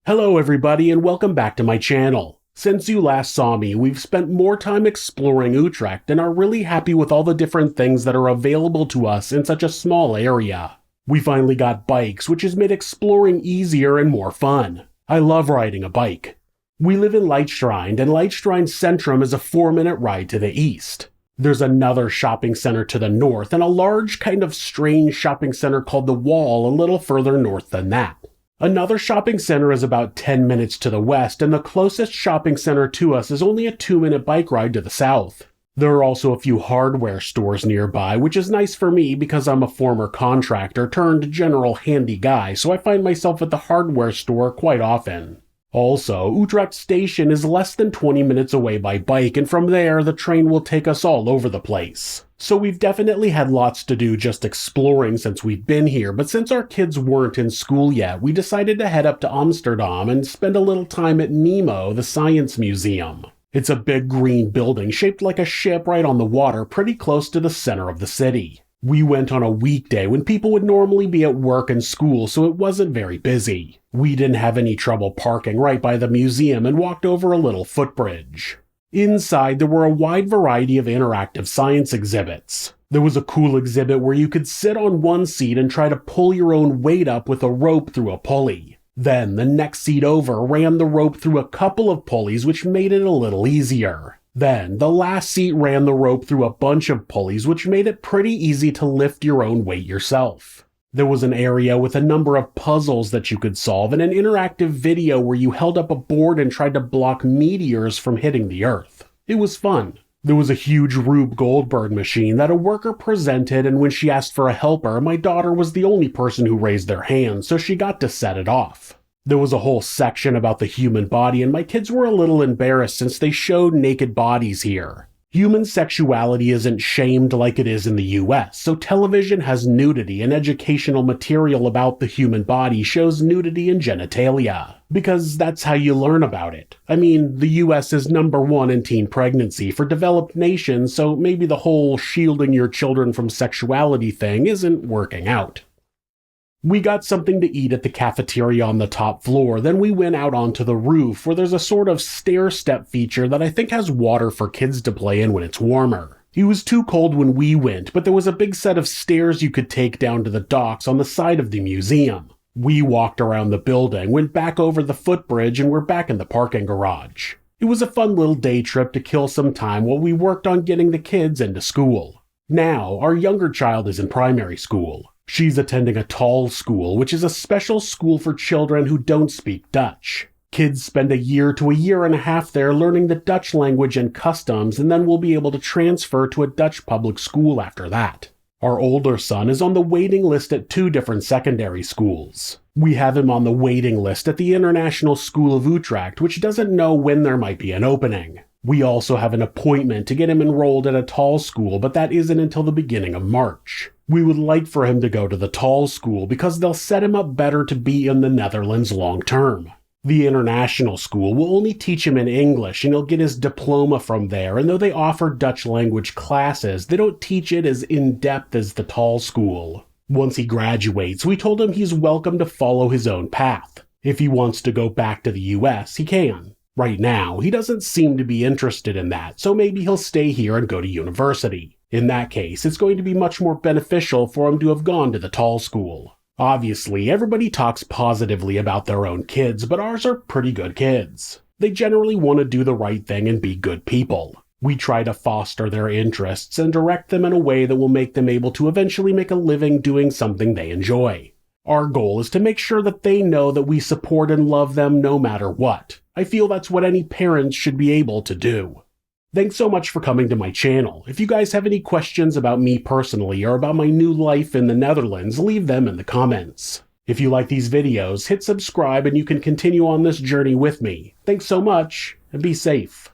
Hello everybody and welcome back to my channel. Since you last saw me, we've spent more time exploring Utrecht and are really happy with all the different things that are available to us in such a small area. We finally got bikes, which has made exploring easier and more fun. I love riding a bike. We live in Leidschrein, and Leidschrein Centrum is a 4-minute ride to the east. There's another shopping center to the north and a large kind of strange shopping center called the Wall a little further north than that. Another shopping center is about 10 minutes to the west, and the closest shopping center to us is only a 2-minute bike ride to the south. There are also a few hardware stores nearby, which is nice for me because I'm a former contractor turned general handy guy, so I find myself at the hardware store quite often. Also, Utrecht Station is less than 20 minutes away by bike, and from there the train will take us all over the place. So we've definitely had lots to do just exploring since we've been here, but since our kids weren't in school yet, we decided to head up to Amsterdam and spend a little time at NEMO, the Science Museum. It's a big green building shaped like a ship right on the water, pretty close to the center of the city. We went on a weekday when people would normally be at work and school, so it wasn't very busy. We didn't have any trouble parking right by the museum and walked over a little footbridge. Inside, there were a wide variety of interactive science exhibits. There was a cool exhibit where you could sit on one seat and try to pull your own weight up with a rope through a pulley. Then, the next seat over ran the rope through a couple of pulleys, which made it a little easier. Then, the last seat ran the rope through a bunch of pulleys, which made it pretty easy to lift your own weight yourself. There was an area with a number of puzzles that you could solve and an interactive video where you held up a board and tried to block meteors from hitting the Earth. It was fun. There was a huge Rube Goldberg machine that a worker presented, and when she asked for a helper, my daughter was the only person who raised their hand, so she got to set it off. There was a whole section about the human body, and my kids were a little embarrassed since they showed naked bodies here. Human sexuality isn't shamed like it is in the US, so television has nudity, and educational material about the human body shows nudity and genitalia, because that's how you learn about it. I mean, the US is #1 in teen pregnancy for developed nations, so maybe the whole shielding your children from sexuality thing isn't working out. We got something to eat at the cafeteria on the top floor, then we went out onto the roof where there's a sort of stair-step feature that I think has water for kids to play in when it's warmer. It was too cold when we went, but there was a big set of stairs you could take down to the docks on the side of the museum. We walked around the building, went back over the footbridge, and we're back in the parking garage. It was a fun little day trip to kill some time while we worked on getting the kids into school. Now, our younger child is in primary school. She's attending a Taal school, which is a special school for children who don't speak Dutch. Kids spend a year to a year and a half there learning the Dutch language and customs, and then will be able to transfer to a Dutch public school after that. Our older son is on the waiting list at 2 different secondary schools. We have him on the waiting list at the International School of Utrecht, which doesn't know when there might be an opening. We also have an appointment to get him enrolled at a Taal school, but that isn't until the beginning of March. We would like for him to go to the Taal school because they'll set him up better to be in the Netherlands long term. The international school will only teach him in English and he'll get his diploma from there, and though they offer Dutch language classes, they don't teach it as in-depth as the Taal school. Once he graduates, we told him he's welcome to follow his own path. If he wants to go back to the US, he can. Right now, he doesn't seem to be interested in that, so maybe he'll stay here and go to university. In that case, it's going to be much more beneficial for him to have gone to the Taal school. Obviously, everybody talks positively about their own kids, but ours are pretty good kids. They generally want to do the right thing and be good people. We try to foster their interests and direct them in a way that will make them able to eventually make a living doing something they enjoy. Our goal is to make sure that they know that we support and love them no matter what. I feel that's what any parents should be able to do. Thanks so much for coming to my channel. If you guys have any questions about me personally or about my new life in the Netherlands, leave them in the comments. If you like these videos, hit subscribe and you can continue on this journey with me. Thanks so much, and be safe.